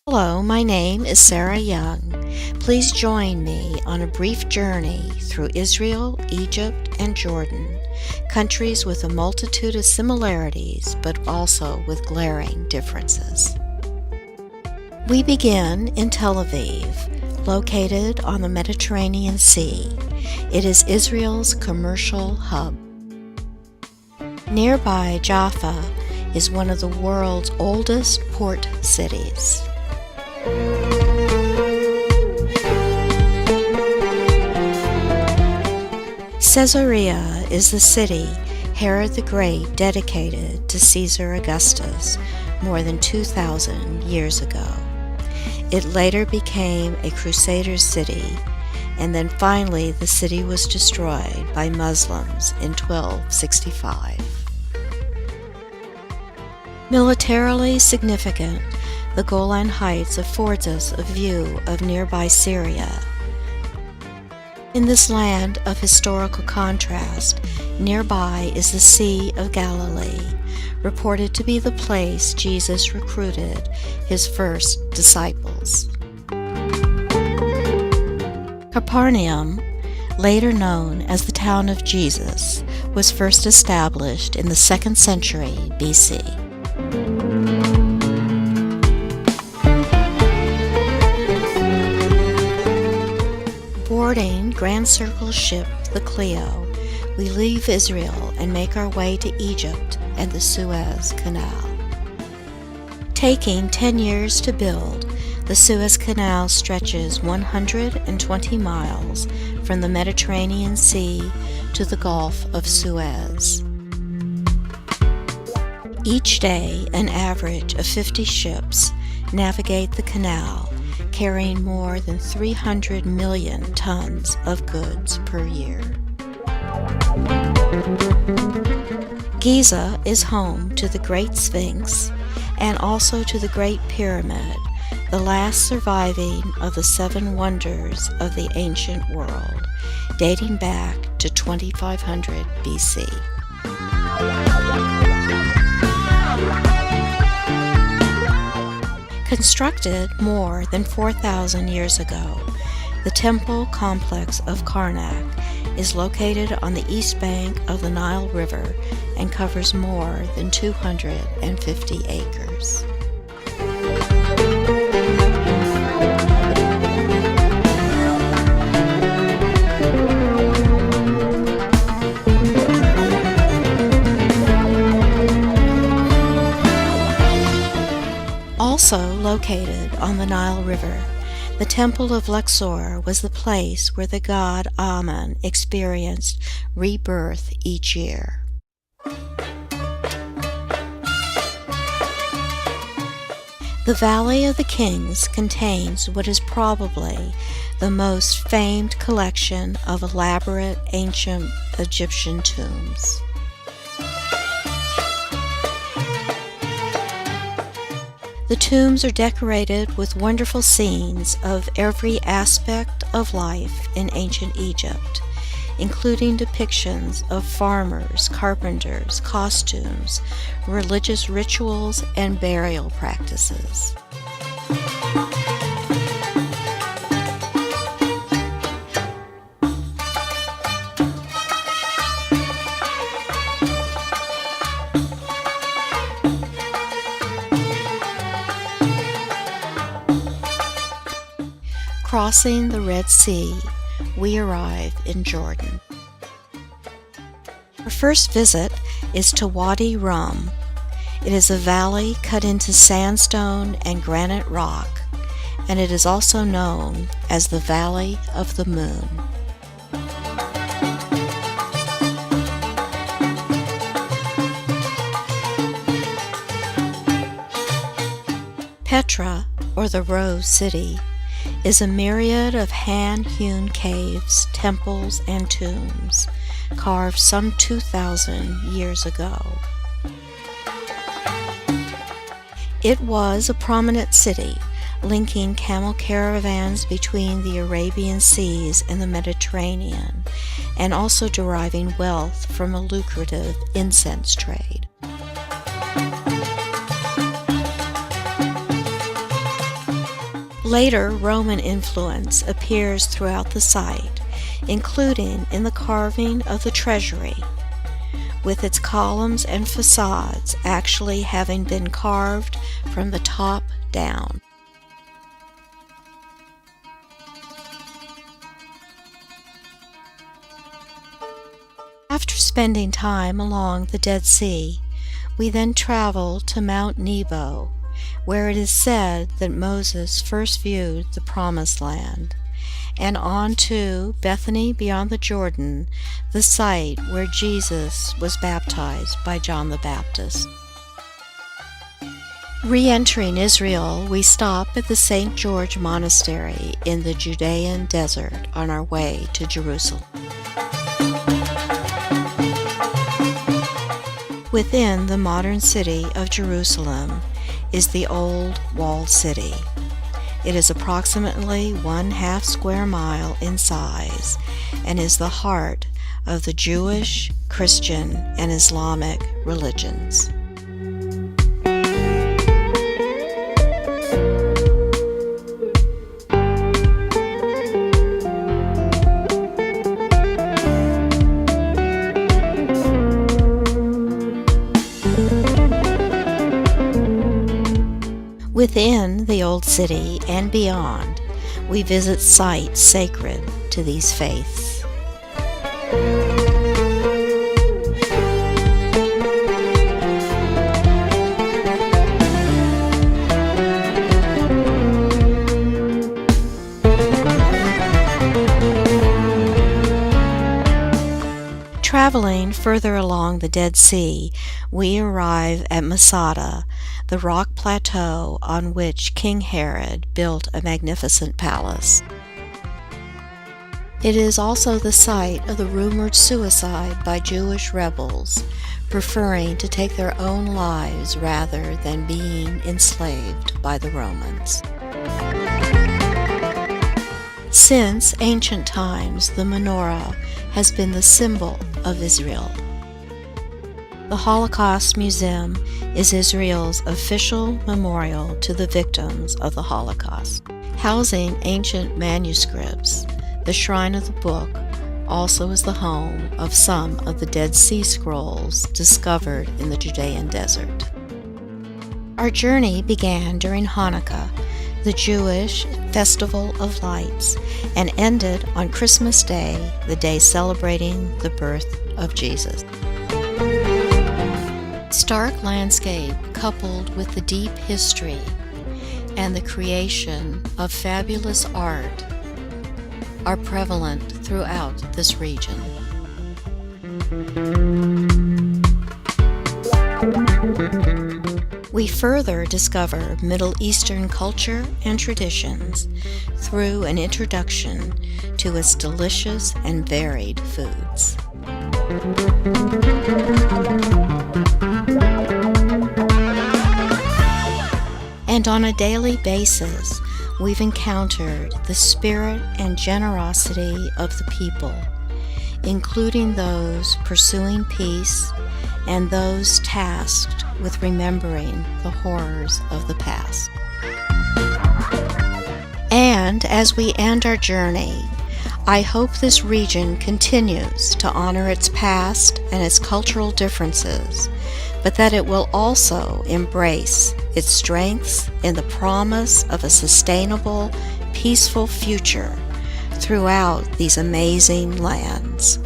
Hello, my name is Sarah Young. Please join me on a brief journey through Israel, Egypt, and Jordan, countries with a multitude of similarities but also with glaring differences. We begin in Tel Aviv, located on the Mediterranean Sea. It is Israel's commercial hub. Nearby Jaffa is one of the world's oldest port cities. Caesarea is the city Herod the Great dedicated to Caesar Augustus more than 2,000 years ago. It later became a Crusader city, and then finally the city was destroyed by Muslims in 1265. Militarily significant, the Golan Heights affords us a view of nearby Syria. In this land of historical contrast, nearby is the Sea of Galilee, reported to be the place Jesus recruited his first disciples. Capernaum, later known as the town of Jesus, was first established in the 2nd century BC. Boarding Grand Circle's ship, the Clio, we leave Israel and make our way to Egypt and the Suez Canal. Taking 10 years to build, the Suez Canal stretches 120 miles from the Mediterranean Sea to the Gulf of Suez. Each day, an average of 50 ships navigate the canal, carrying more than 300 million tons of goods per year. Giza is home to the Great Sphinx and also to the Great Pyramid, the last surviving of the 7 wonders of the ancient world, dating back to 2500 BC. Constructed more than 4,000 years ago, the temple complex of Karnak is located on the east bank of the Nile River and covers more than 250 acres. Also located on the Nile River, the Temple of Luxor was the place where the god Amun experienced rebirth each year. The Valley of the Kings contains what is probably the most famed collection of elaborate ancient Egyptian tombs. The tombs are decorated with wonderful scenes of every aspect of life in ancient Egypt, including depictions of farmers, carpenters, costumes, religious rituals, and burial practices. Crossing the Red Sea, we arrive in Jordan. Our first visit is to Wadi Rum. It is a valley cut into sandstone and granite rock, and it is also known as the Valley of the Moon. Petra, or the Rose City, is a myriad of hand-hewn caves, temples, and tombs, carved some 2,000 years ago. It was a prominent city, linking camel caravans between the Arabian Seas and the Mediterranean, and also deriving wealth from a lucrative incense trade. Later, Roman influence appears throughout the site, including in the carving of the treasury, with its columns and facades actually having been carved from the top down. After spending time along the Dead Sea, we then travel to Mount Nebo, where it is said that Moses first viewed the Promised Land, and on to Bethany beyond the Jordan, the site where Jesus was baptized by John the Baptist. Re-entering Israel, we stop at the St. George Monastery in the Judean desert on our way to Jerusalem. Within the modern city of Jerusalem is the old walled city. It is approximately 1/2 square mile in size and is the heart of the Jewish, Christian, and Islamic religions. Within the Old City and beyond, we visit sites sacred to these faiths. Traveling further along the Dead Sea, we arrive at Masada, the rock plateau on which King Herod built a magnificent palace. It is also the site of the rumored suicide by Jewish rebels, preferring to take their own lives rather than being enslaved by the Romans. Since ancient times, the menorah has been the symbol of Israel. The Holocaust Museum is Israel's official memorial to the victims of the Holocaust. Housing ancient manuscripts, the Shrine of the Book also is the home of some of the Dead Sea Scrolls discovered in the Judean desert. Our journey began during Hanukkah, the Jewish Festival of Lights, and ended on Christmas Day, the day celebrating the birth of Jesus. Stark landscape coupled with the deep history and the creation of fabulous art are prevalent throughout this region. We further discover Middle Eastern culture and traditions through an introduction to its delicious and varied foods. And on a daily basis, we've encountered the spirit and generosity of the people, including those pursuing peace and those tasked with remembering the horrors of the past. And as we end our journey, I hope this region continues to honor its past and its cultural differences, but that it will also embrace its strengths in the promise of a sustainable, peaceful future throughout these amazing lands.